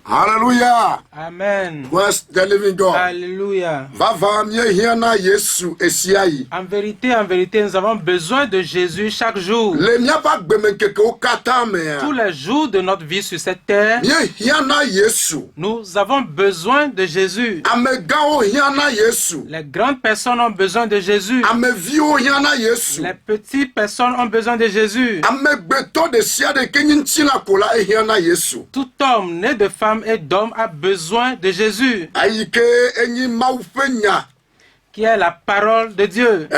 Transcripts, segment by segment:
Hallelujah. Amen. Bless the living God. Alléluia. En vérité, nous avons besoin de Jésus chaque jour. Tous les jours de notre vie sur cette terre, nous avons besoin de Jésus. Les grandes personnes ont besoin de Jésus. Les petites personnes ont besoin de Jésus. Tout homme né de femme et d'homme a besoin de Jésus, qui est la parole de Dieu.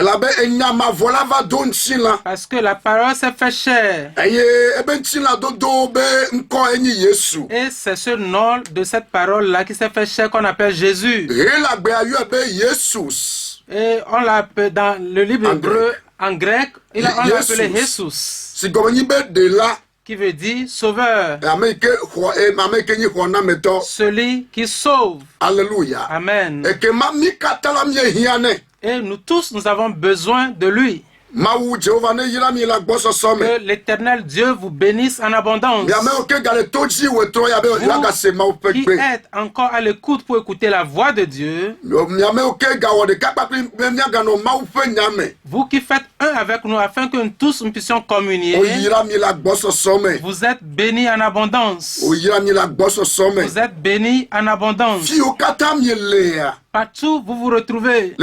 Parce que la parole s'est fait chair. Et c'est ce nom de cette parole-là qui s'est fait chair qu'on appelle Jésus. Et on l'appelle dans le livre hébreu, en grec, on l'a appelé Jesus, qui veut dire sauveur. Celui qui sauve. Alléluia. Amen. Et nous tous, nous avons besoin de lui. Que l'Éternel Dieu vous bénisse en abondance. Vous qui êtes encore à l'écoute pour écouter la voix de Dieu, vous qui faites un avec nous afin que nous tous nous puissions communier, vous êtes bénis en abondance. Vous êtes bénis en abondance. Partout vous vous retrouvez.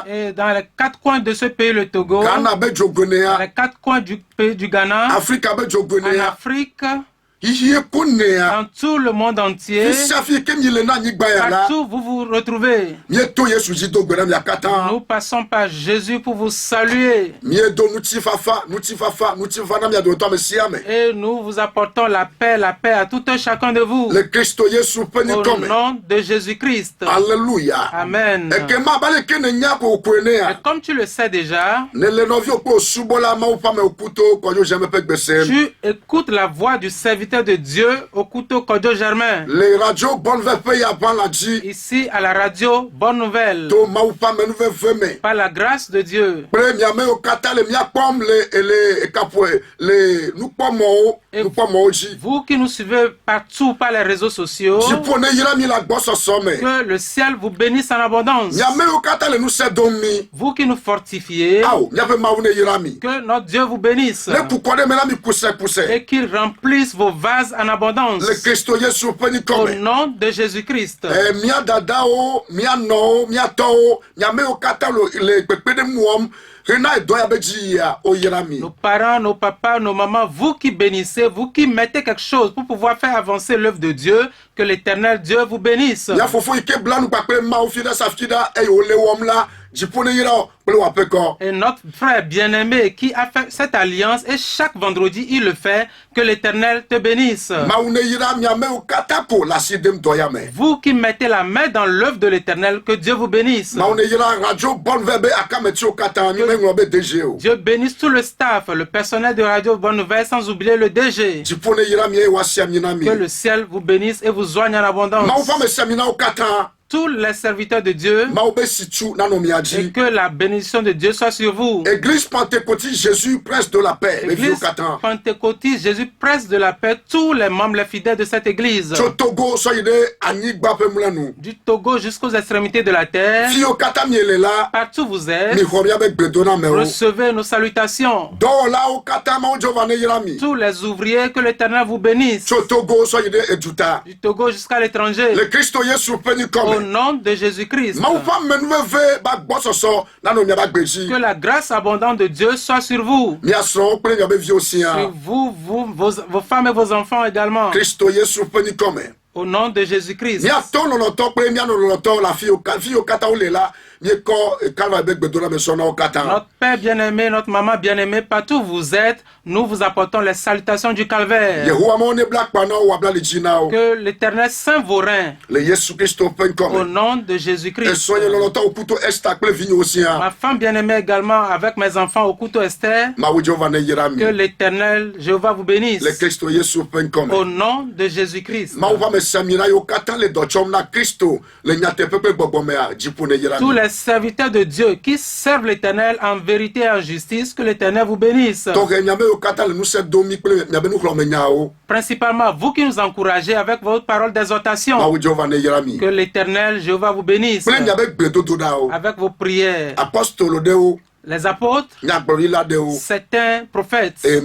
Et dans les quatre coins de ce pays, le Togo, dans les quatre coins du pays du Ghana, en Afrique, dans tout le monde entier, partout vous vous retrouvez. Nous passons par Jésus pour vous saluer. Et nous vous apportons la paix à tout un chacun de vous. Au nom de Jésus-Christ. Alléluia. Amen. Et comme tu le sais déjà, tu écoutes la voix du serviteur de Dieu au couteau Kojo Germain. Les radios Bonne Nouvelle ici à la radio Bonne Nouvelle. Par la grâce de Dieu. Et vous qui nous suivez partout par les réseaux sociaux, que le ciel vous bénisse en abondance. Vous qui nous fortifiez, que notre Dieu vous bénisse. Et qu'il remplisse vos vases en abondance. Au nom de Jésus-Christ. Nos parents, nos papas, nos mamans, vous qui bénissez, vous qui mettez quelque chose pour pouvoir faire avancer l'œuvre de Dieu, que l'Éternel Dieu vous bénisse. Et notre frère bien-aimé qui a fait cette alliance, et chaque vendredi il le fait, que l'Éternel te bénisse. Vous qui mettez la main dans l'œuvre de l'Éternel, que Dieu vous bénisse. Dieu bénisse tout le staff, le personnel de Radio Bonne Nouvelle, sans oublier le DG. Que le ciel vous bénisse et vous soigne en abondance. Tous les serviteurs de Dieu, et que la bénédiction de Dieu soit sur vous. Église Pentecôtiste Jésus, presse de la paix. Église Pentecôtiste Jésus, presse de la paix. Tous les membres, les fidèles de cette église, du Togo jusqu'aux extrémités de la terre, partout vous êtes, recevez nos salutations. Tous les ouvriers, que l'Éternel vous bénisse, du Togo jusqu'à l'étranger. Au nom de Jésus-Christ. Que la grâce abondante de Dieu soit sur vous. Sur vous, vos femmes et vos enfants également. Au nom de Jésus-Christ. Notre Père bien-aimé, notre maman bien-aimée, partout où vous êtes, nous vous apportons les salutations du calvaire. Que l'Éternel saint vos reins. Au nom de Jésus-Christ. Ma femme bien-aimée également, avec mes enfants au couteau Esther. Que l'Éternel Jéhovah vous bénisse. Au nom de Jésus-Christ. Tous les serviteurs de Dieu qui servent l'Éternel en vérité et en justice, que l'Éternel vous bénisse. Principalement, vous qui nous encouragez avec votre parole d'exhortation, que l'Éternel Jéhovah vous bénisse. Avec vos prières, les apôtres, certains prophètes et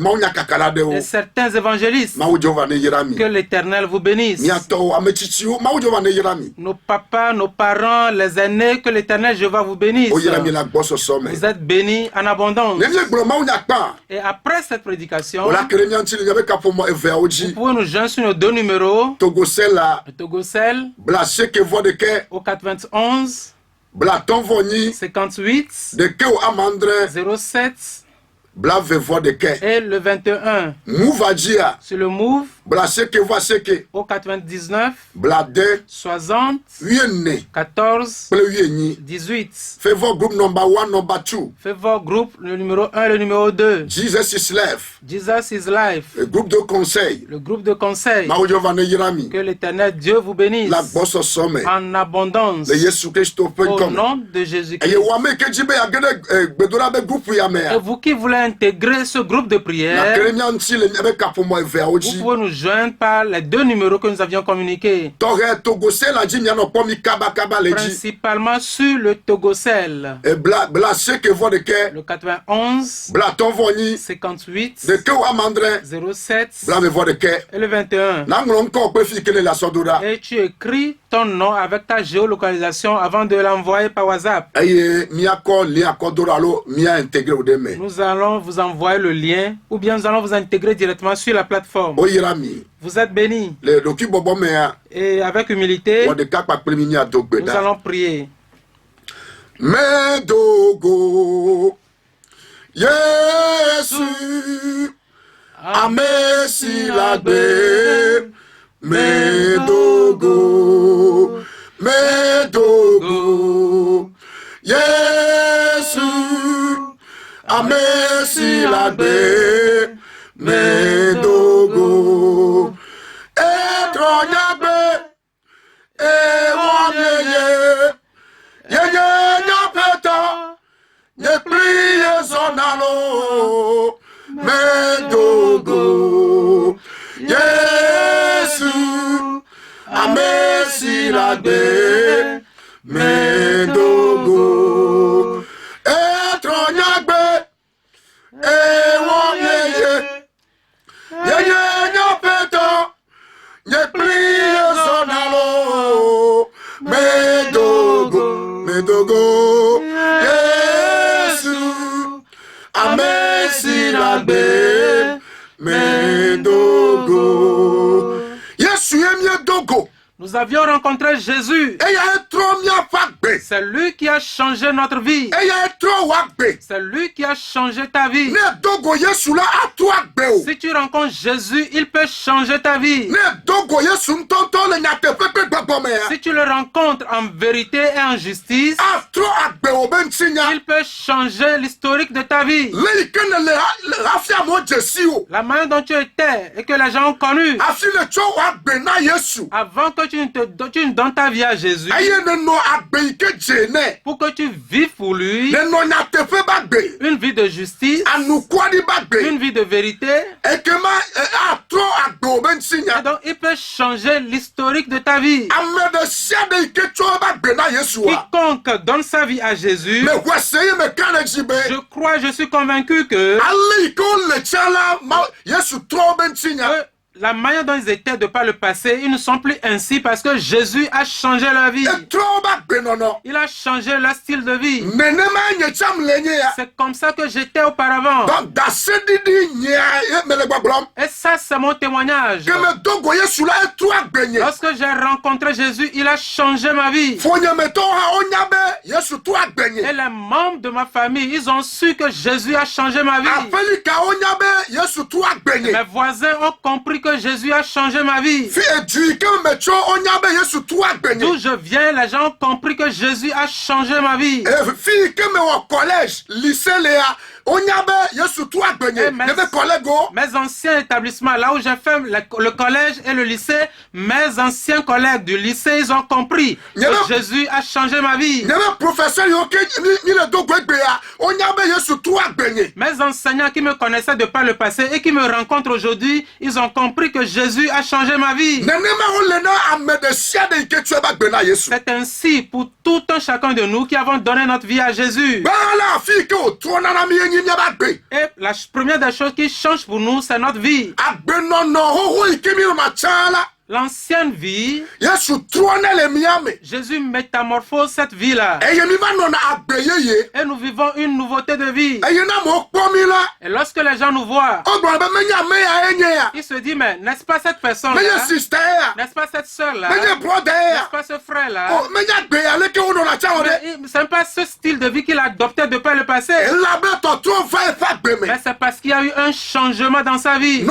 certains évangélistes, que l'Éternel vous bénisse. Nos papas, nos parents, les aînés, que l'Éternel Jéhovah vous bénisse. Vous êtes bénis en abondance. Et après cette prédication, vous pouvez nous joindre sur nos deux numéros. Togocel au 91 58 07 et le 21. Sur le Move au 99 60 14 18. Favor group number 1, number 2. Favor group, le numéro 1 et le numéro 2. Jesus is life. Jesus is life. Le groupe de conseil. Le groupe de conseil. Que l'Éternel Dieu vous bénisse en abondance. Au nom de Jésus-Christ. Et vous qui voulez intégrer ce groupe de prière, vous pouvez nous joindre par les deux numéros que nous avions communiqués. Principalement sur le Togocel. Le 91 58 07 et le 21. Et tu écris ton nom avec ta géolocalisation avant de l'envoyer par WhatsApp. Nous allons vous envoyer le lien ou bien nous allons vous intégrer directement sur la plateforme. Vous êtes bénis. Et avec humilité, nous allons prier. Medogo Yesu Amesi Lagbe Medogo Medogo Yesu Amesi Lagbe Medogo Etronyagbe Ewonyeye Yeye nyapeta Nye priye zonalo Medogo Yesu Amesi Lagbe Medogo Etronyagbe Ewonyeye Yeye nyapeta Nye priye zonalo Medogo Medogo Yesu Amesi Lagbe Medogo Yesu Emye Dogo. Nous avions rencontré Jésus. C'est lui qui a changé notre vie. C'est lui qui a changé ta vie. Si tu rencontres Jésus, il peut changer ta vie. Si tu le rencontres en vérité et en justice, il peut changer l'historique de ta vie. La manière dont tu étais et que les gens ont connu avant que tu ne donnes ta vie à Jésus, pour que tu vives pour lui une vie de justice, une vie de vérité, et donc il peut changer l'historique de ta vie. Quiconque donne sa vie à Jésus, je crois, je suis convaincu que la manière dont ils étaient de par le passé, ils ne sont plus ainsi parce que Jésus a changé leur vie. Il a changé leur style de vie. C'est comme ça que j'étais auparavant. Et ça, c'est mon témoignage. Lorsque j'ai rencontré Jésus, il a changé ma vie. Et les membres de ma famille, ils ont su que Jésus a changé ma vie. Mes voisins ont compris que Jésus a changé ma vie. D'où je viens, les gens ont compris que Jésus a changé ma vie. mes anciens établissements, là où j'ai fait le collège et le lycée, mes anciens collègues du lycée, ils ont compris que Jésus a changé ma vie. Mes enseignants qui me connaissaient de par le passé et qui me rencontrent aujourd'hui, ils ont compris que Jésus a changé ma vie. C'est ainsi pour tout un chacun de nous qui avons donné notre vie à Jésus. Et la première des choses qui change pour nous, c'est notre vie. L'ancienne vie, Jésus métamorphose cette vie-là. Et nous vivons une nouveauté de vie. Et lorsque les gens nous voient, ils se disent, mais n'est-ce pas cette personne-là? N'est-ce pas cette soeur-là? N'est-ce pas ce frère-là? Ce n'est pas ce style de vie qu'il a adopté depuis le passé. Mais c'est parce qu'il y a eu un changement dans sa vie.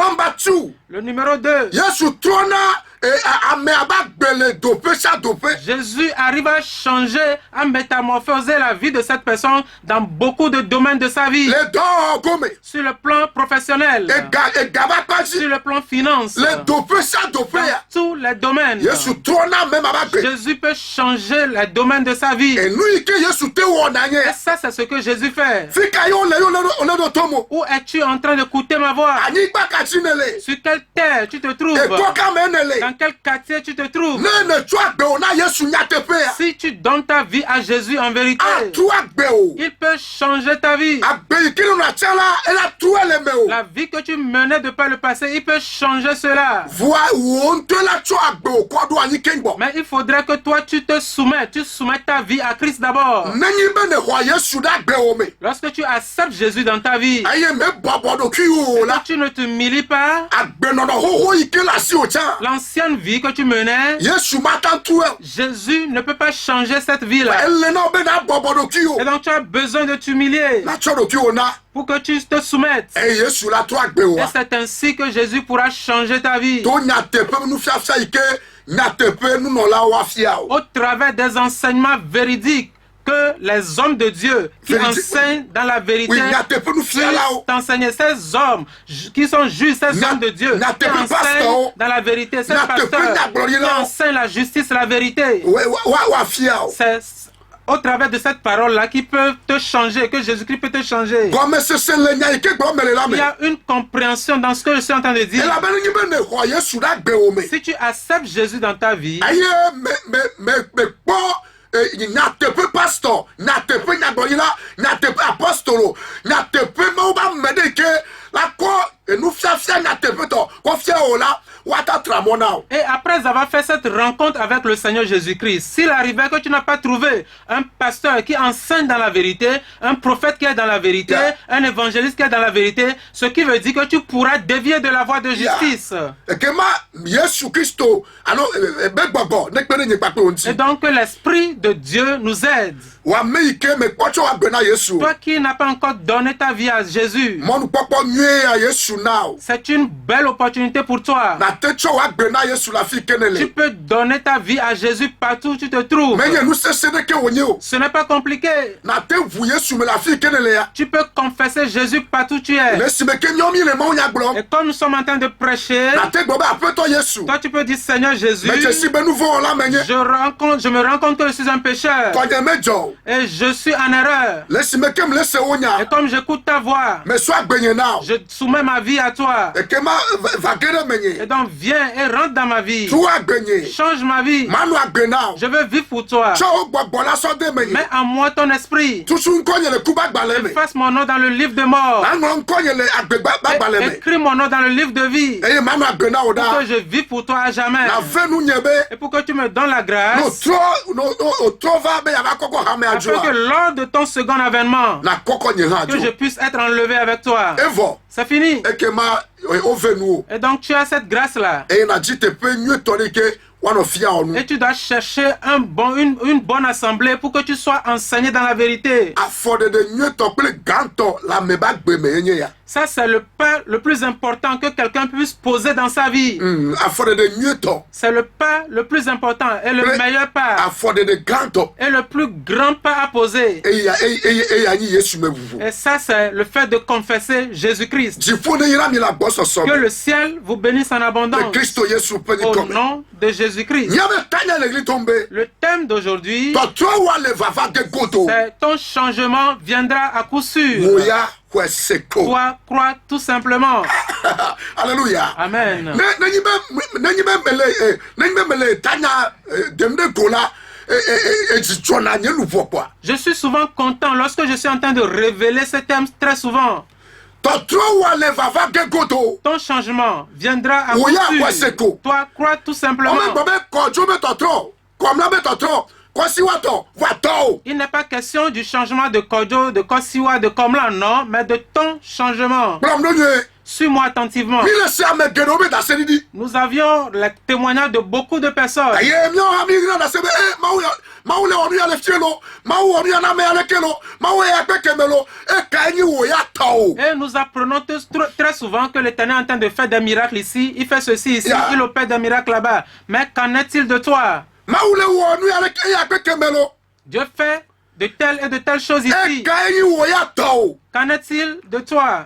Le numéro 2. Jésus arrive à changer, à métamorphoser la vie de cette personne dans beaucoup de domaines de sa vie. Sur le plan professionnel, sur le plan finance, dans tous les domaines. Jésus peut changer les domaines de sa vie. Et ça, c'est ce que Jésus fait. Où es-tu en train d'écouter ma voix? Sur quelle terre tu te trouves? Dans quel quartier tu te trouves? Si tu donnes ta vie à Jésus en vérité, il peut changer ta vie. La vie que tu menais de par le passé, il peut changer cela. Mais il faudrait que toi tu te soumets, tu soumets ta vie à Christ d'abord. Lorsque tu acceptes Jésus dans ta vie, et tu ne t'humilies pas, l'ancienne vie que tu menais, Jésus ne peut pas changer cette vie-là. Et donc tu as besoin de t'humilier pour que tu te soumettes. Et c'est ainsi que Jésus pourra changer ta vie. Au travers des enseignements véridiques que les hommes de Dieu qui enseignent dans la vérité t'enseignent. Ces hommes qui sont justes, ces hommes de Dieu qui enseignent dans la vérité, ces pasteurs qui enseignent la justice, la vérité. C'est au travers de cette parole-là qui peut te changer, que Jésus-Christ peut te changer. Il y a une compréhension dans ce que je suis en train de dire. Si tu acceptes Jésus dans ta vie, et après avoir fait cette rencontre avec le Seigneur Jésus-Christ, s'il arrivait que tu n'as pas trouvé un pasteur qui enseigne dans la vérité, un prophète qui est dans la vérité, un évangéliste qui est dans la vérité, ce qui veut dire que tu pourras dévier de la voie de justice. Et donc l'Esprit de Dieu nous aide. Toi qui n'as pas encore donné ta vie à Jésus, c'est une belle opportunité pour toi. Tu peux donner ta vie à Jésus partout où tu te trouves. Ce n'est pas compliqué. Tu peux confesser Jésus partout où tu es. Et comme nous sommes en train de prêcher, toi tu peux dire Seigneur Jésus, je me rends compte que je suis un pécheur. Et je suis en erreur. Et comme j'écoute ta voix, je soumets ma vie à toi. Et donc viens et rentre dans ma vie. Change ma vie. Je veux vivre pour toi. Mets en moi ton esprit. Efface mon nom dans le livre de mort. Écris mon nom dans le livre de vie. Pour que je vive pour toi à jamais. Et pour que tu me donnes la grâce. Afin que lors de ton second avènement, que je puisse être enlevé avec toi. C'est fini. Et donc tu as cette grâce-là. Et tu dois chercher une bonne assemblée pour que tu sois enseigné dans la vérité. Ça, c'est le pas le plus important que quelqu'un puisse poser dans sa vie. C'est le pas le plus important et le meilleur pas. Et le plus grand pas à poser. Et ça, c'est le fait de confesser Jésus-Christ. Que le ciel vous bénisse en abondance. Au nom de Jésus-Christ. Le thème d'aujourd'hui, c'est ton changement viendra à coup sûr. Crois tout simplement. Alléluia. Amen. Je suis souvent content lorsque je suis en train de révéler ce thème très souvent. Ton changement viendra à coup sûr. Toi, crois tout simplement. Il n'est pas question du changement de Kojo, de Kosiwa, de Komla, non, mais de ton changement. Suis-moi attentivement. Nous avions le témoignage de beaucoup de personnes. Et nous apprenons très souvent que l'Éternel est en train de faire des miracles ici. Il fait ceci ici, il opère des miracles là-bas. Mais qu'en est-il de toi? Dieu fait de telles et de telles choses ici. Qu'en est-il de toi?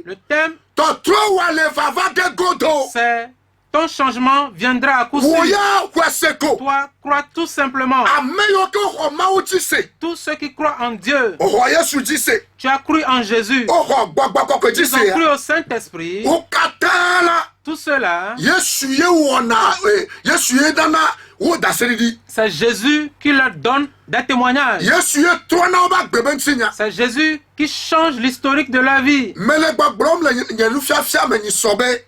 Le thème, c'est ton changement viendra à coup sûr. Toi, crois tout simplement. Tous ceux qui croient en Dieu, tu as cru en Jésus, ils ont cru au Saint-Esprit. Tout cela, c'est Jésus qui leur donne des témoignages. C'est Jésus qui change l'historique de la vie.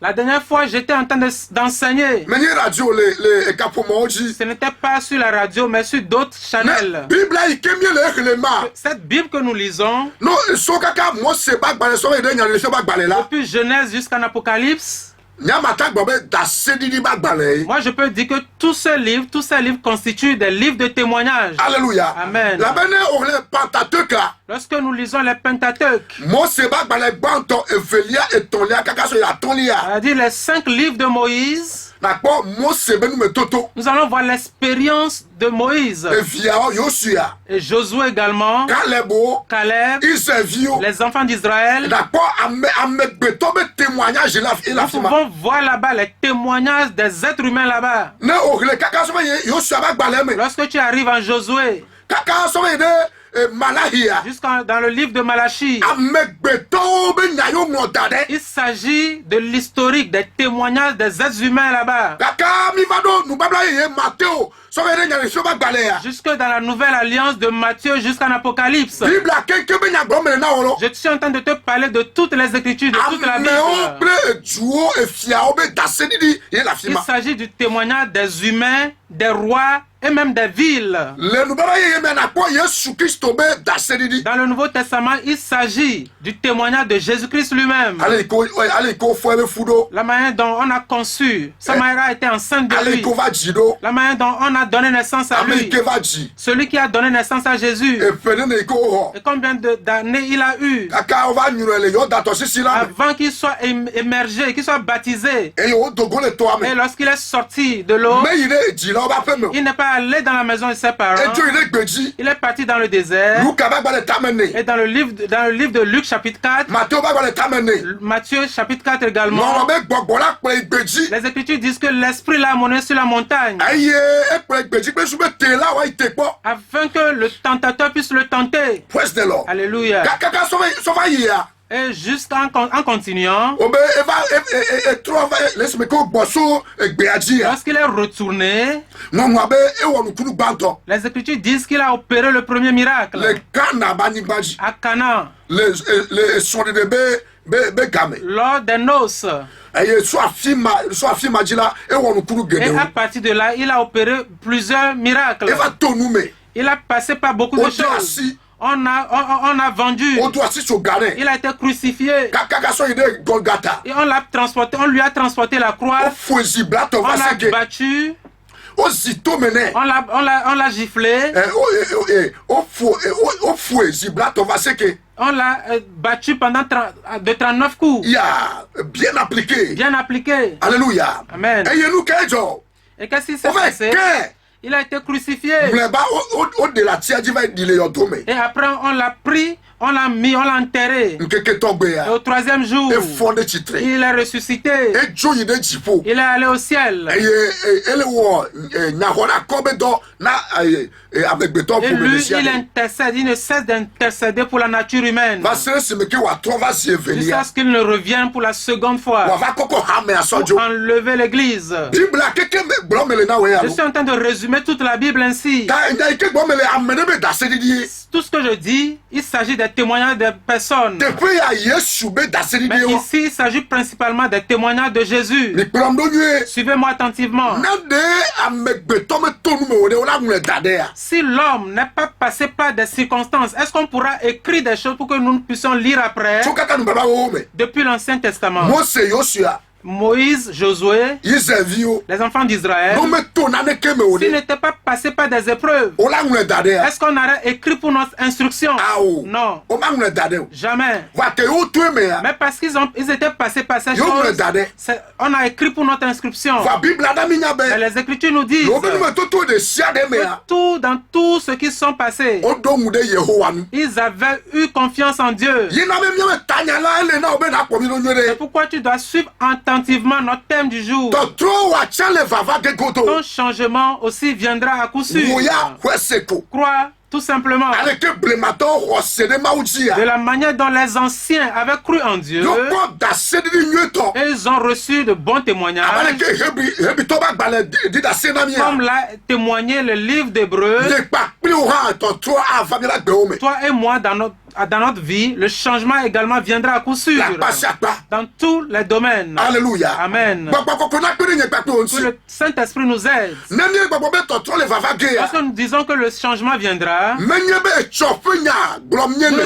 La dernière fois, j'étais en train d'enseigner. Ce n'était pas sur la radio, mais sur d'autres channels. Cette Bible que nous lisons, depuis Genèse jusqu'en Apocalypse, moi, je peux dire que tous ces livres constituent des livres de témoignages. Alléluia. Amen. Lorsque nous lisons les Pentateuques, c'est-à-dire les 5 livres de Moïse, nous allons voir l'expérience de Moïse et Josué également, Caleb, les enfants d'Israël. Nous pouvons voir là-bas les témoignages des êtres humains là-bas. Lorsque tu arrives en Josué, jusqu'à dans le livre de Malachie, il s'agit de l'historique, des témoignages des êtres humains là-bas. Jusque dans la nouvelle alliance de Matthieu jusqu'en Apocalypse. Je suis en train de te parler de toutes les écritures, de toute la Bible. Il s'agit du témoignage des humains, des rois et même des villes. Dans le Nouveau Testament, il s'agit du témoignage de Jésus-Christ lui-même. La manière dont on a conçu, sa mère a été enceinte de lui. La manière dont on a donné naissance à lui. Celui qui a donné naissance à Jésus. Et combien d'années il a eu avant qu'il soit émergé, qu'il soit baptisé. Et lorsqu'il est sorti de l'eau, il n'est pas allé dans la maison de ses parents. Il est parti dans le désert. Et dans le livre de Luc chapitre 4, Matthieu chapitre 4 également, les Écritures disent que l'Esprit l'a amené sur la montagne afin que le tentateur puisse le tenter. Alléluia. Et juste en continuant, lorsqu'il est retourné, les Écritures disent qu'il a opéré le premier miracle à Cana, lors des noces. Et à partir de là, il a opéré plusieurs miracles. Il a passé par beaucoup de choses. On a vendu. Il a été crucifié. Et on l'a transporté. On lui a transporté la croix. On l'a battu. On l'a giflé. On l'a battu pendant de 39 coups. Yeah, bien appliqué. Bien appliqué. Alléluia. Amen. Et qu'est-ce qui s'est passé? Il a été crucifié. Et après, on l'a pris, on l'a mis, on l'a enterré. Et au troisième jour, il est ressuscité. Il est allé au ciel. Et lui, il intercède, il ne cesse d'intercéder pour la nature humaine. Jusqu'à ce qu'il ne revienne pour la seconde fois. Pour enlever l'église. Je suis en train de résumer toute la Bible ainsi. Tout ce que je dis, il s'agit des témoignages des personnes. Mais ici, il s'agit principalement des témoignages de Jésus. Suivez-moi attentivement. Si l'homme n'est pas passé par des circonstances, est-ce qu'on pourra écrire des choses pour que nous puissions lire après? Depuis l'Ancien Testament. Moïse, Josué, les enfants d'Israël, s'ils n'étaient pas passés par des épreuves, est-ce qu'on aurait écrit pour notre instruction? Non. Jamais. Mais parce qu'ils étaient passés par ces choses, on a écrit pour notre instruction. Mais les Écritures nous disent que dans tout ce qui sont passés, ils avaient eu confiance en Dieu. C'est pourquoi tu dois suivre attentivement notre thème du jour. Ton changement aussi viendra à coup sûr. Crois tout simplement de la manière dont les anciens avaient cru en Dieu et ils ont reçu de bons témoignages, comme l'a témoigné le livre d'Hébreux. Toi et moi, dans notre vie, le changement également viendra à coup sûr dans tous les domaines. Alléluia. Amen. Que le Saint-Esprit nous aide. Parce que nous disons que le changement viendra, nous ne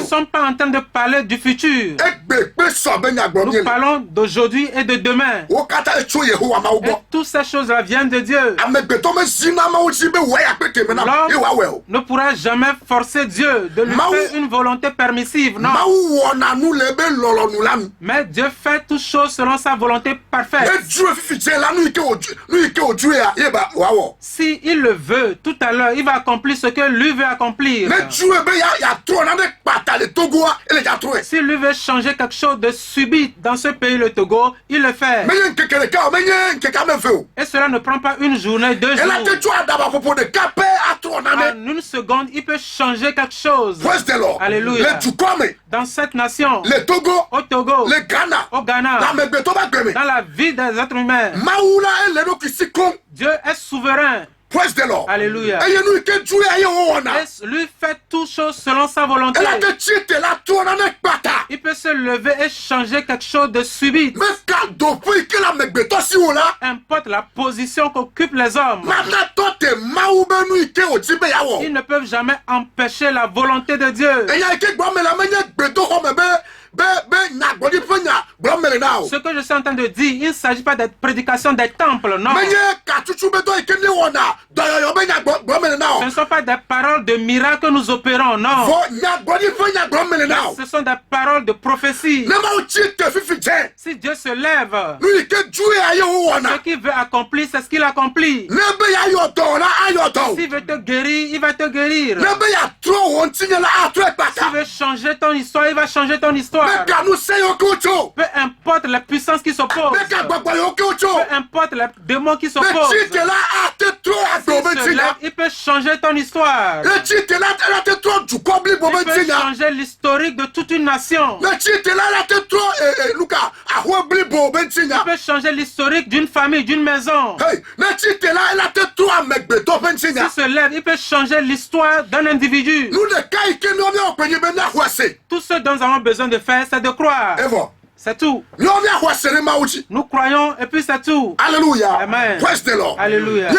sommes pas en train de parler du futur. Nous parlons d'aujourd'hui et de demain. Et toutes ces choses-là viennent de Dieu. L'homme ne pourra jamais forcer Dieu de lui faire une volonté permissive, non. Mais Dieu fait toutes choses selon sa volonté parfaite. Si il le veut, tout à l'heure, il va accomplir ce que lui veut accomplir. Si lui veut changer quelque chose de subit dans ce pays, le Togo, il le fait. Et cela ne prend pas une journée, 2 jours. En une seconde, il peut changer quelque chose. Alléluia. Dans cette nation, au Togo, au Ghana, dans la vie des êtres humains, Dieu est souverain. Alléluia. Et lui fait toutes choses selon sa volonté. Il peut se lever et changer quelque chose de subit. Importe la position qu'occupent les hommes, ils ne peuvent jamais empêcher la volonté de Dieu. Ce que je suis en train de dire, il ne s'agit pas de prédication des temples, non. Ce ne sont pas des paroles de miracles que nous opérons, non. Ce sont des paroles de prophétie. Si Dieu se lève, ce qu'il veut accomplir, c'est ce qu'il accomplit. S'il veut te guérir, il va te guérir. S'il veut changer ton histoire, il va changer ton histoire. Peu importe la puissance qui s'oppose, peu importe les démons qui s'opposent, il peut changer ton histoire. Il peut changer l'historique de toute une nation. Il peut changer l'historique d'une famille, d'une maison. S'il se lève, il peut changer l'histoire d'un individu. Tout ce dont nous avons besoin de faire, c'est de croire. C'est tout. Nous croyons et puis c'est tout. Alléluia. Amen. Alléluia.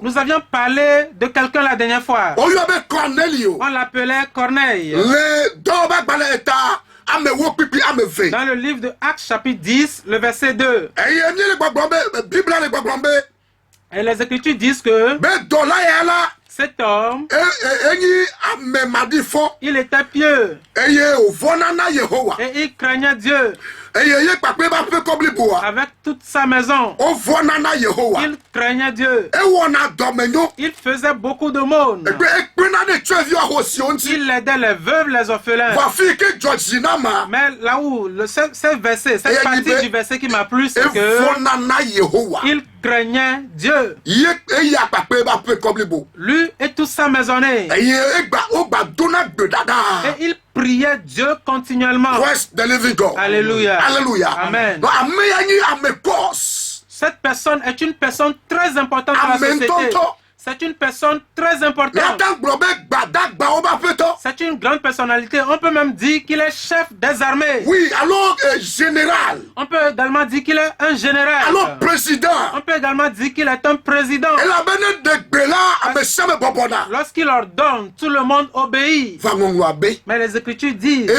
Nous avions parlé de quelqu'un la dernière fois. On l'appelait Corneille. Dans le livre de Actes chapitre 10, le verset 2. Et les Écritures disent que Cet homme, il était pieux. Et il craignait Dieu. Avec toute sa maison, il craignait Dieu. Il faisait beaucoup de monde. Il aidait les veuves, les orphelins. Mais là où, ce verset, cette partie du verset qui m'a plu, c'est que il craignait Dieu. Lui et toute sa maisonnée. Et il priait Dieu continuellement. Alléluia. Alléluia. Amen. Cette personne est une personne très importante dans la société. C'est une personne très importante. C'est une grande personnalité. On peut même dire qu'il est chef des armées. Oui, alors général. On peut également dire qu'il est un général. Alors président. On peut également dire qu'il est un président. Lorsqu'il ordonne, tout le monde obéit. Mais les Écritures disent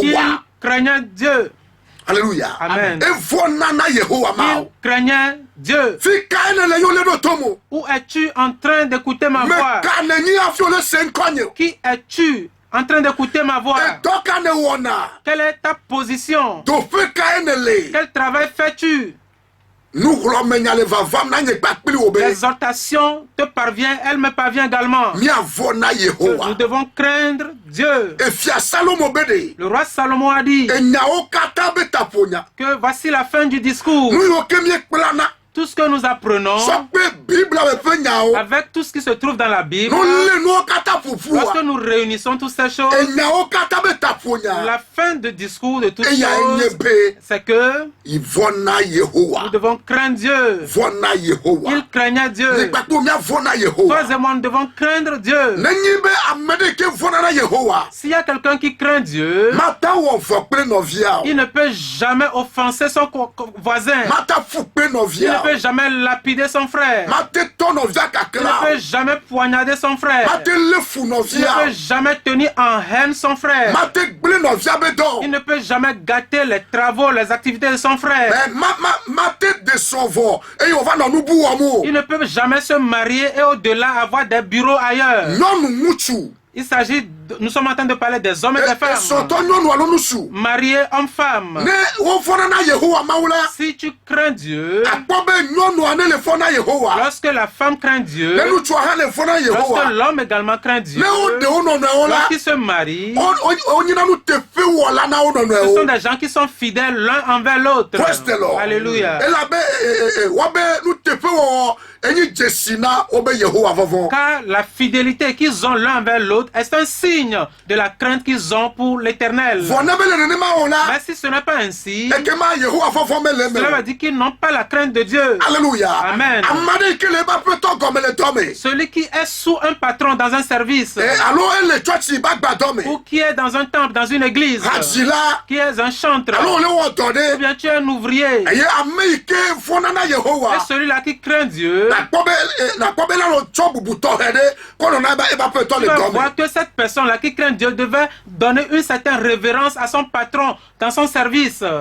qu'il craignait Dieu. Alléluia. Amen. Il craignait Dieu. Où es-tu en train d'écouter ma voix? Qui es-tu en train d'écouter ma voix? Quelle est ta position? Quel travail fais-tu? L'exhortation te parvient, elle me parvient également. Nous devons craindre Dieu. Le roi Salomon a dit que voici la fin du discours. Tout ce que nous apprenons, avec tout ce qui se trouve dans la Bible, lorsque nous réunissons toutes ces choses, la fin du discours de toutes choses, c'est que nous devons craindre Dieu. Il craignait Dieu. Toi et moi, nous devons craindre Dieu. S'il y a quelqu'un qui craint Dieu, il ne peut jamais offenser son voisin. Il ne peut jamais lapider son frère. Il ne peut jamais poignarder son frère. Il ne peut jamais tenir en haine son frère. Il ne peut jamais gâter les travaux, les activités de son frère. Il ne peut jamais se marier et au-delà avoir des bureaux ailleurs. Il s'agit, nous sommes en train de parler des hommes et des femmes. Mariés, hommes-femmes. Si tu crains Dieu, lorsque la femme craint Dieu, lorsque l'homme également craint Dieu, lorsqu'ils se marient, ce sont des gens qui sont fidèles l'un envers l'autre. Alléluia. Car la fidélité qu'ils ont l'un envers l'autre est un signe de la crainte qu'ils ont pour l'éternel. Mais si ce n'est pas ainsi, cela veut dire qu'ils n'ont pas la crainte de Dieu. Alléluia. Amen. Celui qui est sous un patron dans un service, ou qui est dans un temple, dans une église, qui est un chantre, ou bien tu es un ouvrier, et celui-là qui craint Dieu, tu vas voir que cette personne-là qui craint Dieu devait donner une certaine révérence à son patron dans son service. Même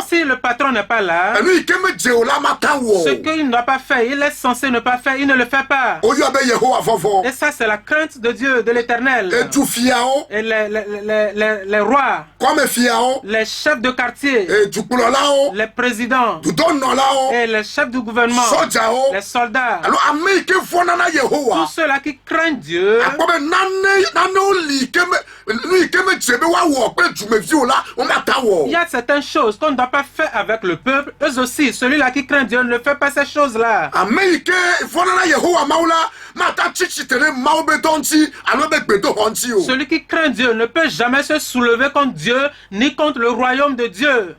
si le patron n'est pas là, ce qu'il ne doit pas faire, il est censé ne pas faire, il ne le fait pas. Et ça, c'est la crainte de Dieu, de l'Éternel. Et les rois, les chefs de quartier, les présidents, et les chefs du gouvernement, les soldats, tous ceux-là qui craignent Dieu, il y a certaines choses qu'on ne doit pas faire avec le peuple. Eux aussi, celui-là qui craint Dieu ne fait pas ces choses-là. Celui qui craint Dieu ne peut jamais se soulever contre Dieu ni contre le royaume de Dieu.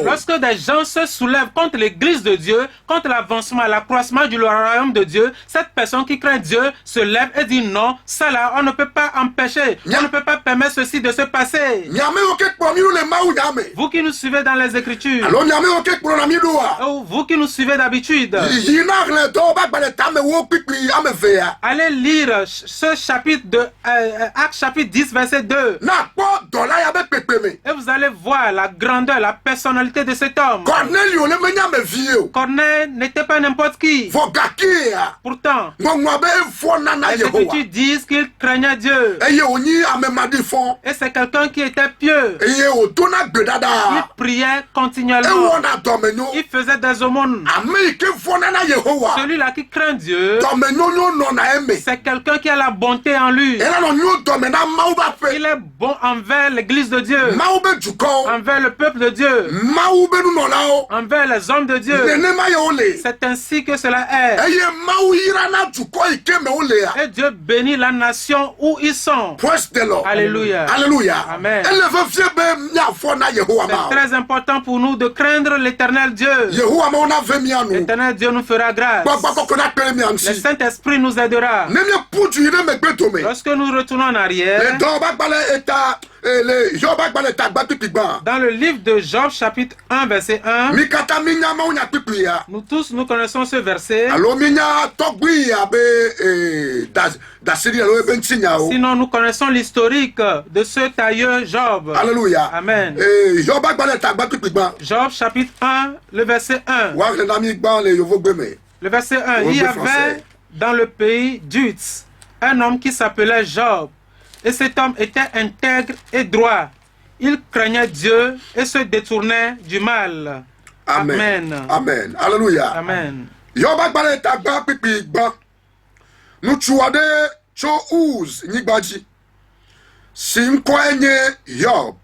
Lorsque des gens se se soulève contre l'église de Dieu, contre l'avancement, l'accroissement du royaume de Dieu, cette personne qui craint Dieu se lève et dit non, ça là, on ne peut pas empêcher, on ne peut pas permettre ceci de se passer. Vous qui nous suivez dans les Écritures, ou vous qui nous suivez d'habitude, allez lire ce chapitre de Actes chapitre 10 verset 2 et vous allez voir la grandeur, la personnalité de cet homme. Corneille n'était pas n'importe qui. Pourtant, les Écritures disent qu'il craignait Dieu. Et c'est quelqu'un qui était pieux. Il priait continuellement. Il faisait des aumônes. Celui-là qui craint Dieu, c'est quelqu'un qui a la bonté en lui. Il est bon envers l'église de Dieu, envers le peuple de Dieu, envers les hommes de Dieu. C'est ainsi que cela est. Et Dieu bénit la nation où ils sont. Alléluia. Alléluia. Amen. C'est très important pour nous de craindre l'éternel Dieu. L'éternel Dieu nous fera grâce. Le Saint-Esprit nous aidera. Lorsque nous retournons en arrière, dans le livre de Job chapitre 1 verset 1, nous tous nous connaissons ce verset. Sinon nous connaissons l'historique de ce tailleur Job. Alléluia. Amen. Job chapitre 1, le verset 1. Le verset 1. Il y avait dans le pays d'Uz un homme qui s'appelait Job. Et cet homme était intègre et droit. Il craignait Dieu et se détournait du mal. Amen. Amen. Alléluia. Amen. Nous tuade cho Uz nyigbaji. Sinkwenye Job.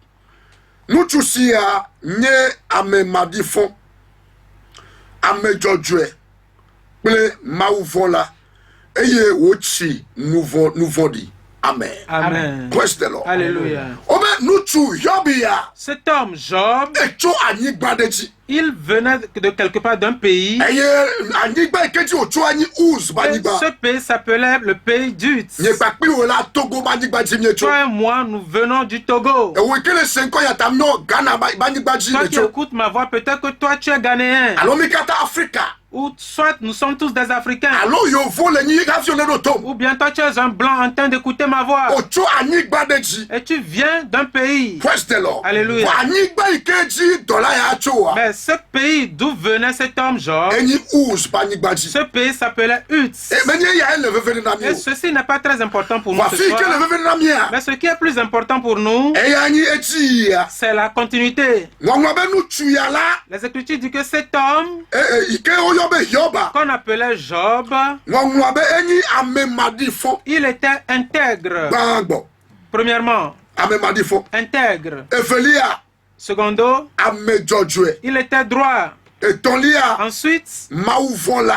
Nous tusia nye ame madifon. Ame jojwe. Ple mauvola. Eye wochi nouvodi. Amen. Amen. Praise the Lord. Alléluia. Cet homme, Job, il venait de quelque part d'un pays. Et ce pays s'appelait le pays d'Uz. Toi et moi, nous venons du Togo. Toi qui écoutes ma voix, peut-être que toi tu es ghanéen. Ou soit nous sommes tous des Africains. Ou bien toi tu es un blanc en train d'écouter ma voix. Et tu viens d'un pays. Alléluia. Mais ce pays d'où venait cet homme Job, ce pays s'appelait Uz. Et ceci n'est pas très important pour nous ce soir. Mais ce qui est plus important pour nous, c'est la continuité. Les Écritures disent que cet homme qu'on appelait Job, il était intègre. Premièrement, intègre. Secondo, il était droit. Ensuite,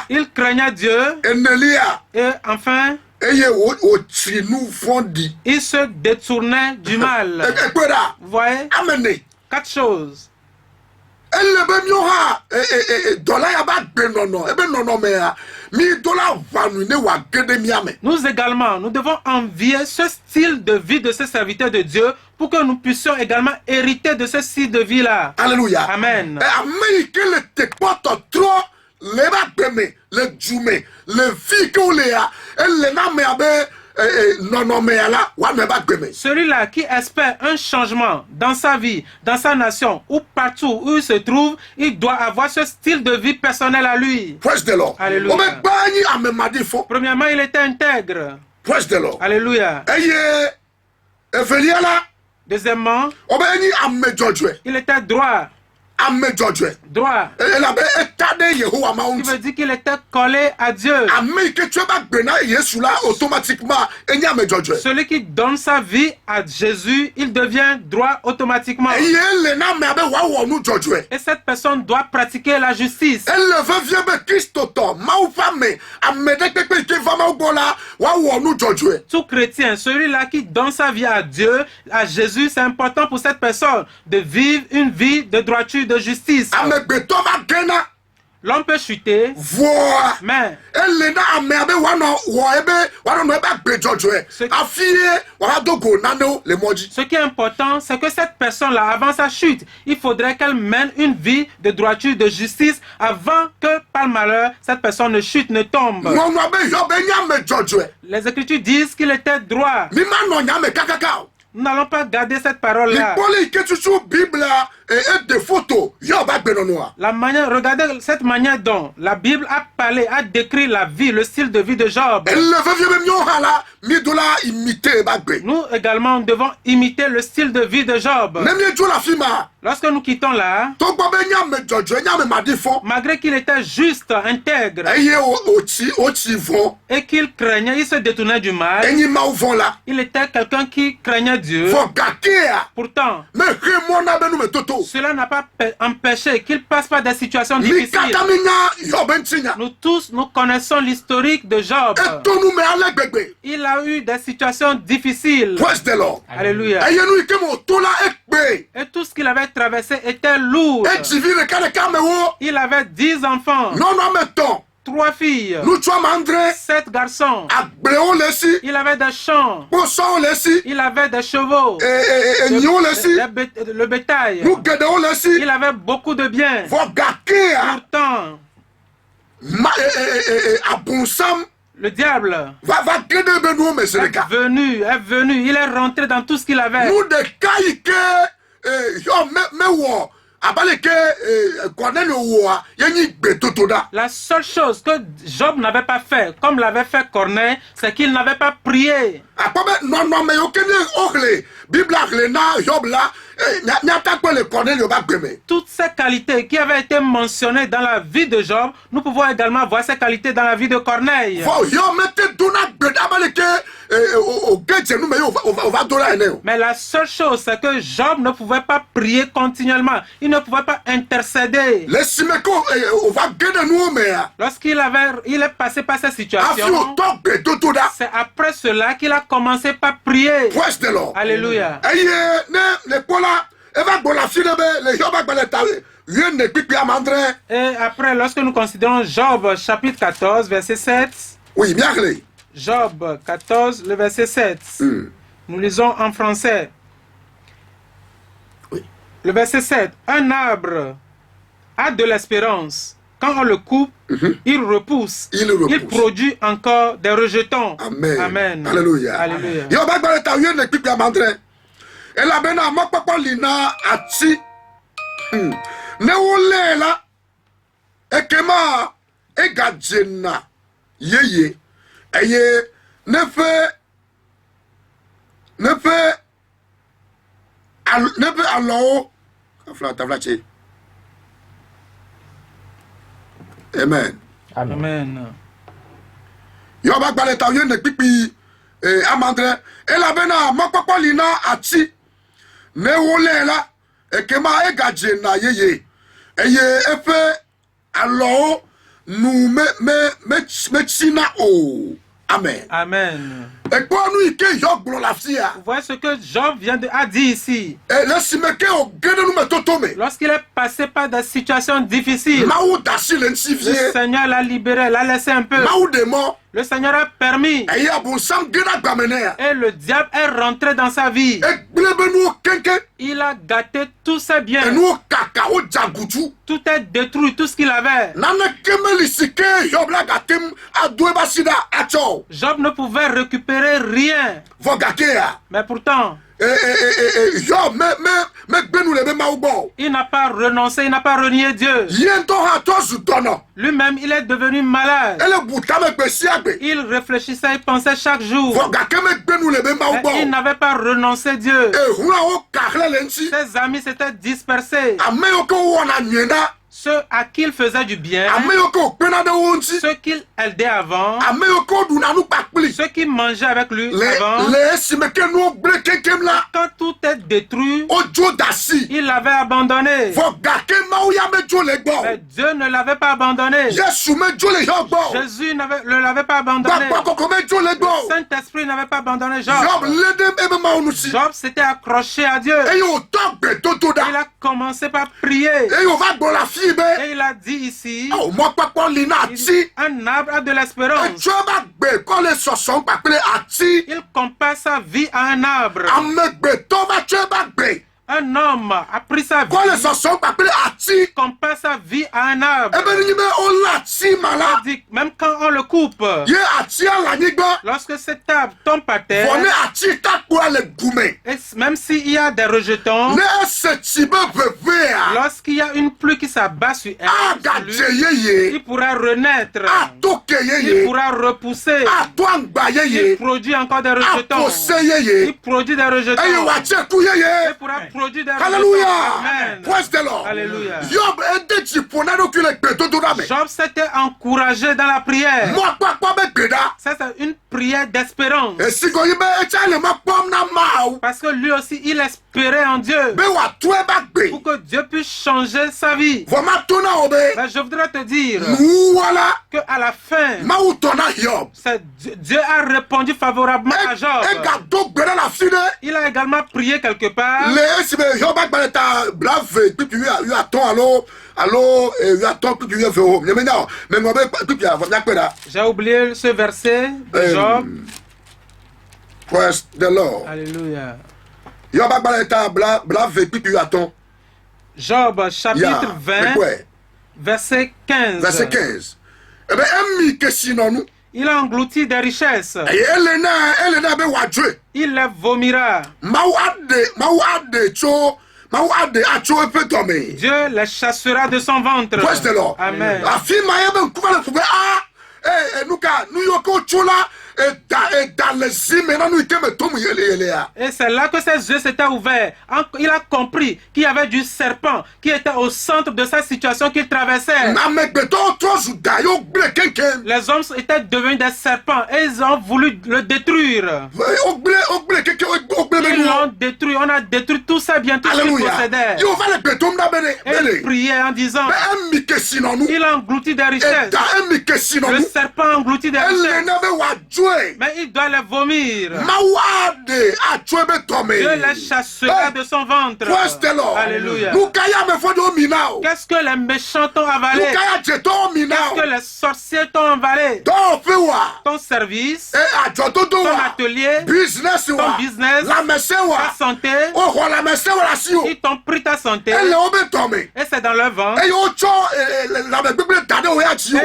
il craignait Dieu. Et enfin, il se détournait du mal. Vous voyez? 4 choses. Nous également, nous devons envier ce style de vie de ces serviteurs de Dieu pour que nous puissions également hériter de ce style de vie-là. Alléluia. Amen. Celui-là qui espère un changement dans sa vie, dans sa nation, ou partout où il se trouve, il doit avoir ce style de vie personnel à lui. Praise the Lord. Alléluia. Premièrement, il était intègre. Praise the Lord. Alléluia. Deuxièmement, il était droit. Droit. Qui veut dire qu'il était collé à Dieu. Celui qui donne sa vie à Jésus, il devient droit automatiquement. Et cette personne doit pratiquer la justice. Tout chrétien, celui-là qui donne sa vie à Dieu, à Jésus, c'est important pour cette personne de vivre une vie de droiture de justice. L'homme peut chuter, mais ce qui est important, c'est que cette personne-là, avant sa chute, il faudrait qu'elle mène une vie de droiture, de justice, avant que, par malheur, cette personne ne chute, ne tombe. Les Écritures disent qu'il était droit. Nous n'allons pas garder cette parole-là. Regardez cette manière dont la Bible a parlé, a décrit la vie, le style de vie de Job. Nous également devons imiter le style de vie de Job. Lorsque nous quittons là, malgré qu'il était juste, intègre, et qu'il craignait, il se détournait du mal, il était quelqu'un qui craignait Dieu. Pourtant, cela n'a pas empêché qu'il passe par des situations difficiles. Nous tous, nous connaissons l'historique de Job. Il a eu des situations difficiles. Alléluia. Et tout ce qu'il avait traversé était lourd. Il avait 10 enfants. 3 filles, 7 garçons. Il avait des champs. Il avait des chevaux. Le bétail. Il avait beaucoup de biens. Pourtant, le diable est venu. Il est rentré dans tout ce qu'il avait. La seule chose que Job n'avait pas fait, comme l'avait fait Corneille, c'est qu'il n'avait pas prié. Toutes ces qualités qui avaient été mentionnées dans la vie de Job, nous pouvons également voir ces qualités dans la vie de Corneille. Mais la seule chose, c'est que Job ne pouvait pas prier continuellement. Il ne pouvait pas intercéder. Lorsqu'il est passé par cette situation, c'est après cela qu'il a commencé par prier. Alléluia. Et après, lorsque nous considérons Job chapitre 14, verset 7. Oui, bien clair. Job 14, le verset 7. Nous lisons en français. Oui. Le verset 7. Un arbre a de l'espérance. Quand on le coupe, il repousse. Il produit encore des rejetons. Amen. Amen. Alléluia. Alléluia. Amen. Amen. Yoba baleta yo ne pipi amandre ela bena mokpokpo lina ati ne wole la ekema egaje na yeye eye efe alo nu me china o. Amen. Amen. Vous voyez ce que Job a dit ici. Lorsqu'il est passé par des situations difficiles, le Seigneur l'a libéré, l'a laissé un peu. Le Seigneur a permis. Et le diable est rentré dans sa vie. Il a gâté tous ses biens. Tout est détruit, tout ce qu'il avait. Job ne pouvait récupérer rien. Mais pourtant, il n'a pas renoncé, il n'a pas renié Dieu. Lui-même, il est devenu malade. Il réfléchissait, il pensait chaque jour. Mais il n'avait pas renoncé Dieu. Ses amis s'étaient dispersés. ceux à qui il faisait du bien, ceux qu'il aidait avant, ceux qui mangeaient avec lui avant. Quand tout est détruit, il l'avait abandonné. Mais Dieu ne l'avait pas abandonné. Jésus ne l'avait pas abandonné. Le Saint-Esprit n'avait pas abandonné Job. Job s'était accroché à Dieu. Il a commencé par prier. Et il a dit ici, un arbre a de l'espérance. Il compare sa vie à un arbre. Un homme a pris sa vie, compare sa vie à un arbre. Il dit, même quand on le coupe, lorsque cet arbre tombe par terre, et même s'il y a des rejetons, lorsqu'il y a une pluie qui s'abat sur elle, il pourra renaître, il pourra repousser, il produit encore des rejetons, il produit des rejetons, il pourra produire des rejetons. Amen. Praise the Lord. Alléluia. Job s'était encouragé dans la prière. Ça, c'est une prière d'espérance. Parce que lui aussi, il espérait en Dieu. Pour que Dieu puisse changer sa vie. Mais je voudrais te dire qu'à la fin, Dieu a répondu favorablement à Job. Il a également prié quelque part. J'ai oublié ce verset de Job. Praise the Lord. Alléluia. Job chapitre 20, verset 15. Verset 15. Il a englouti des richesses. Il les vomira. Dieu les chassera de son ventre. Amen. Et c'est là que ses yeux s'étaient ouverts. Il a compris qu'il y avait du serpent qui était au centre de sa situation qu'il traversait. Les hommes étaient devenus des serpents et ils ont voulu le détruire. Ils l'ont détruit. On a détruit tout ça, bien tout ce qu'il possédait. Et il priait en disant, il a englouti des richesses. Le serpent a englouti des richesses. Mais il doit les vomir. Dieu les chassera de son ventre. Alléluia. Qu'est-ce que les méchants t'ont avalé? Qu'est-ce que les sorciers t'ont avalé? Ton service, ton atelier, ton business, ta santé. Ils t'ont pris ta santé. Et c'est dans leur ventre. Et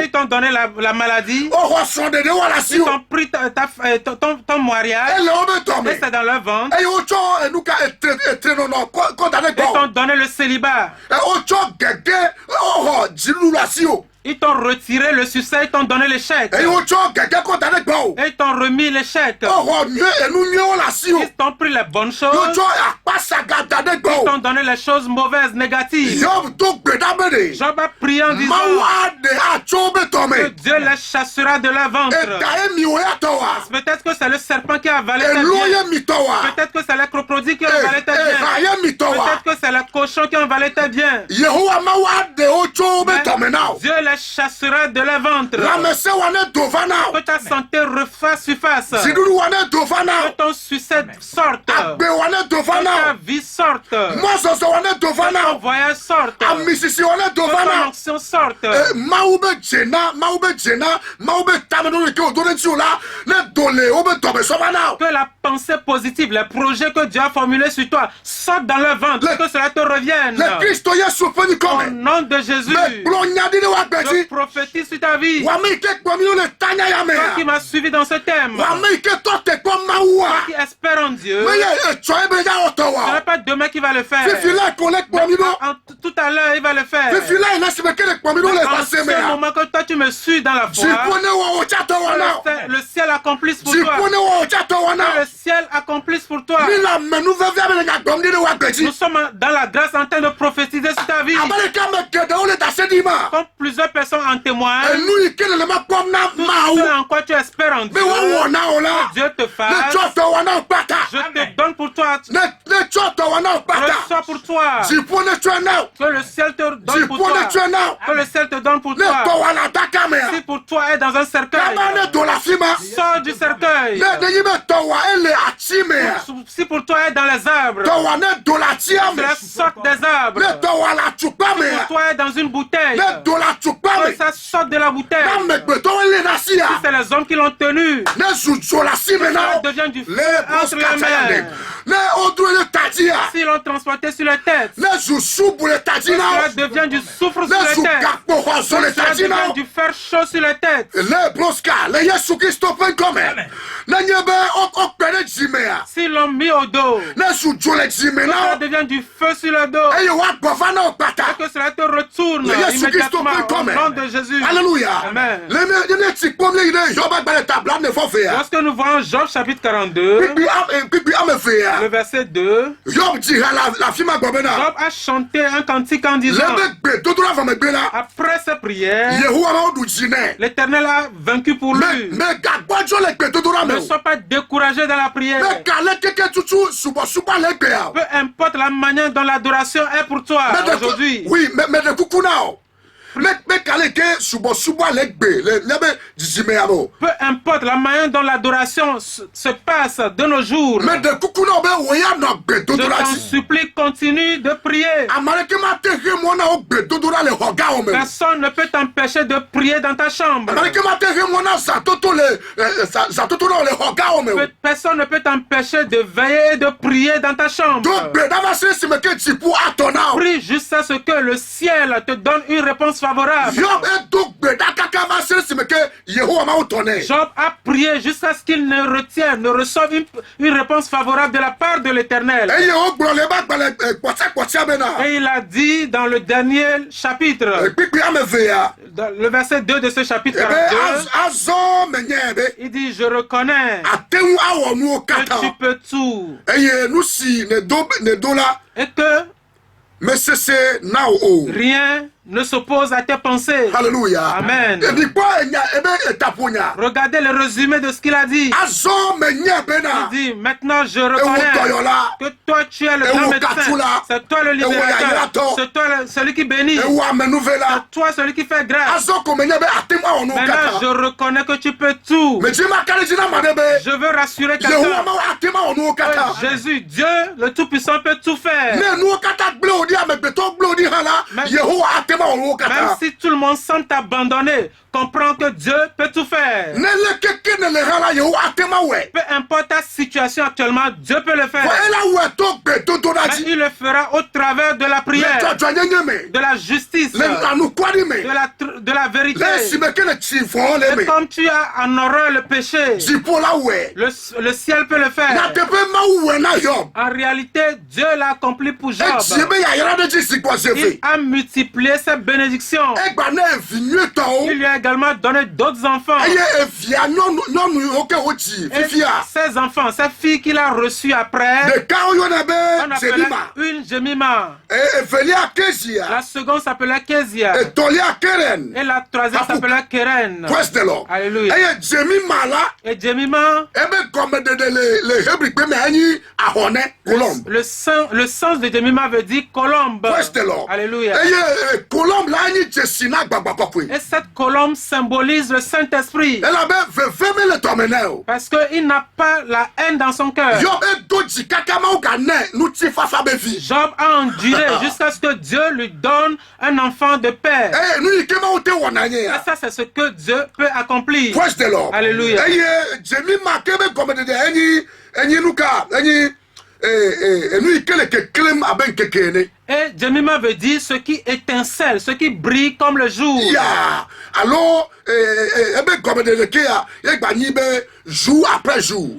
ils t'ont donné la maladie. Ils t'ont pris ton mariage. Et c'est dans leur ventre. Ils t'ont donné le célibat. Ils t'ont retiré le succès, ils t'ont donné l'échec. Et ils t'ont remis l'échec. Ils t'ont pris les bonnes choses. Ils t'ont donné les choses mauvaises, négatives. Job a prié en disant que Dieu les chassera de leur ventre. Peut-être que c'est le serpent qui a avalé tes biens. Peut-être que c'est les crocodiles qui ont avalé tes biens. Peut-être que c'est les cochons qui ont avalé tes biens. Dieu les chassera de leur ventre. Que ta santé refasse surface. Que ton succès sorte. Que ta vie sorte. Que ton voyage sorte. Que ton action sorte. Que la pensée positive, les projets que Dieu a formulés sur toi sortent dans leur ventre. Que cela te revienne. Au nom de Jésus. Je prophétise sur ta vie. Toi qui m'as suivi dans ce thème. Toi qui espère en Dieu. Ce n'est pas demain qu'il va le faire. Tout à l'heure, il va le faire. En ce moment que toi tu me suis dans la foi, le ciel accomplisse pour toi. Le ciel accomplisse pour toi. Nous sommes dans la grâce en train de prophétiser sur ta vie. Comme plusieurs personnes en témoignent, tout ce en quoi tu espères en Dieu, que Dieu te fasse, je te donne pour toi, reçois pour toi, que le ciel te donne pour toi, que le ciel te donne pour toi. Si pour toi est dans un cercueil, sors du cercueil. Si pour toi est dans les arbres, cela sorte des arbres. Si pour toi est dans une bouteille, que ça sorte de la bouteille. Si c'est les hommes qui l'ont tenu, cela devient du feu entre les mains. S'ils l'ont transporté sur la tête, cela devient du soufre sur la tête. Cela devient du fer chaud sur la tête. S'ils l'ont mis au dos, cela devient du feu sur le dos. Et que cela te retourne immédiatement au nom de Jésus. Alléluia. Amen. Lorsque nous voyons Job chapitre 42, le verset 2, Job a chanté un cantique en disant, après sa prière, l'Éternel a vaincu pour lui. Ne sois pas découragé dans la prière. Peu importe la manière dont l'adoration est pour toi aujourd'hui. Oui, mais de coucou now. Peu importe la manière dont l'adoration se passe de nos jours, je t'en supplie, continue de prier. Personne ne peut t'empêcher de prier dans ta chambre. Personne ne peut t'empêcher de veiller et de prier dans ta chambre. Prie jusqu'à ce que le ciel te donne une réponse favorable. Job a prié jusqu'à ce qu'il ne reçoive une réponse favorable de la part de l'Éternel. Et il a dit dans le dernier chapitre, dans le verset 2 de ce chapitre 42, il dit, je reconnais que tu peux tout. Et que rien ne s'oppose à tes pensées. Alléluia. Amen. Regardez le résumé de ce qu'il a dit. Il dit, maintenant je reconnais que toi tu es le grand médecin. C'est toi le libérateur. C'est toi celui qui bénit. C'est toi celui qui fait grâce. Maintenant je reconnais que tu peux tout. Je veux rassurer quelqu'un. Jésus, Dieu, le Tout-Puissant peut tout faire. Même si tout le monde semble t'abandonner, comprends que Dieu peut tout faire. Peu importe ta situation actuellement, Dieu peut le faire. Mais il le fera au travers de la prière, de la justice, de la vérité. Et comme tu as en horreur le péché, le ciel peut le faire. En réalité, Dieu l'a accompli pour Job. Il a multiplié ses bénédictions. Il lui a également donné d'autres enfants. Et ses enfants, ses filles qu'il a reçues après, on appelait une Jemima. La seconde s'appelait Kezia. Et la troisième s'appelait Keren. Alléluia. Et Jemima, le sens de Jemima veut dire colombe. Alléluia. Et cette colombe symbolise le Saint-Esprit. Parce qu'il n'a pas la haine dans son cœur. Job a enduré jusqu'à ce que Dieu lui donne un enfant de paix. Et ça, c'est ce que Dieu peut accomplir. Alléluia. Et Jemima veut dire ce qui étincelle, ce qui brille comme le jour. Alors, jour après jour.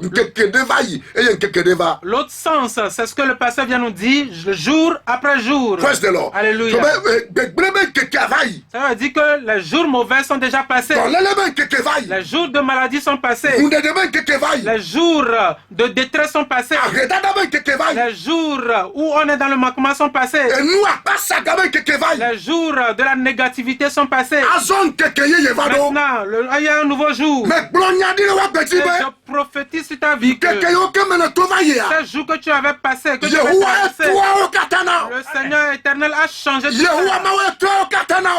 L'autre sens, c'est ce que le pasteur vient nous dire, jour après jour. Alléluia. Ça veut dire que les jours mauvais sont déjà passés. Les jours de maladie sont passés. Les jours de détresse sont passés. Les jours où on est dans le manquement sont passés. passés. Les jours de la négativité sont passés. Maintenant, il y a un nouveau jour. Et je prophétise sur ta vie que ces jours que tu avais passés, que tu avais traversés, le Seigneur éternel a changé tout ça.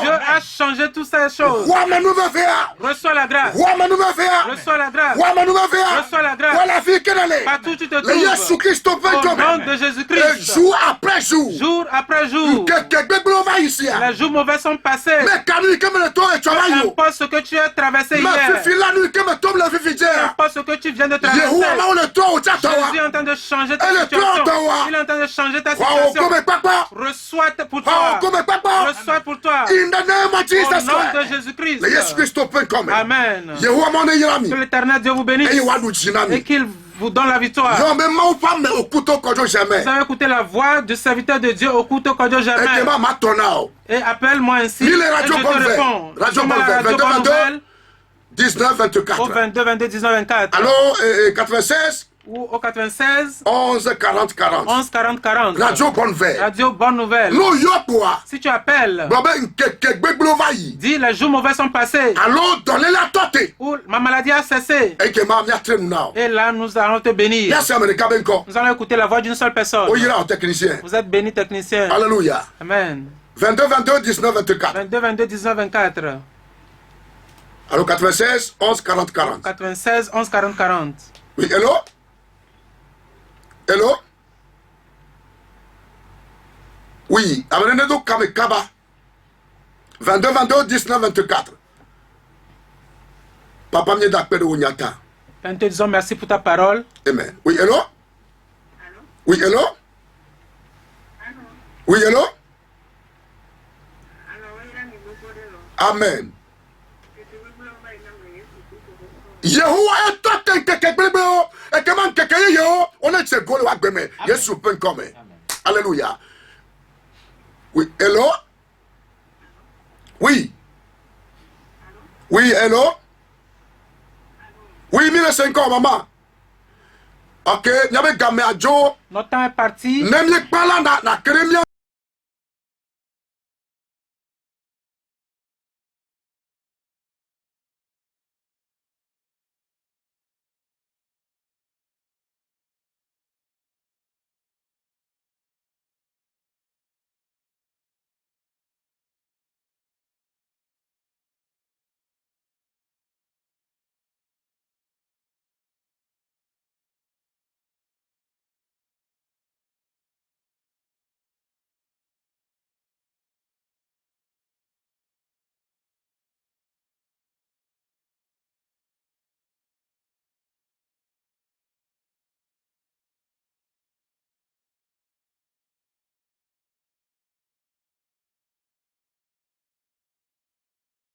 Dieu a changé toutes ces choses. Reçois la grâce. Reçois la grâce. Reçois la grâce. Partout où tu te trouves. Au nom de Jésus-Christ. Jour après jour. Jour après jour. Les jours mauvais sont passés. Peu importe ce que tu as traversé hier. Peu importe ce que tu viens de traverser. Jésus est en train de changer ta situation. Il est en train de changer ta situation. Reçois pour toi. Reçois pour toi. Au nom de Jésus-Christ. Amen. Que l'Éternel Dieu vous bénisse et qu'il vous donne la victoire. Vous avez écouté la voix du serviteur de Dieu au couteau cordiaux jamais. Et appelle-moi ainsi. Et je te réponds. Radio Bonne Nouvelle. 19, 24. Au 22, 22, 19, 24. Allô, 96 ou au 96 11 40 40. 11 40 40. Radio Bonne Nouvelle. Radio Bonne Nouvelle. Si tu appelles, dis les jours mauvais sont passés. Ou ma maladie a cessé. Et là, nous allons te bénir. Nous allons écouter la voix d'une seule personne. Vous êtes béni, technicien. Alléluia. Amen. 22 22 19 24. 22 22 19 24. Alors 96 11 40 40. 96 11 40 40. Oui, hello? Hello? Oui, amenez-nous Kaba. 22 22 19 24. Papa m'y d'appel au Nyata. Nous te disons merci pour ta parole. Amen. Oui, hello? Oui, hello? Oui, hello? Amen. Yehowa eto kekekekebe o ekeman kekeye yo ona tse gole wa gbeme Yesu pen come. Alléluia. Oui, hello? Oui. Oui, hello? Oui, 1500 maman. OK, nyabe game ajo. Notre temps est parti. Même pas là na kremia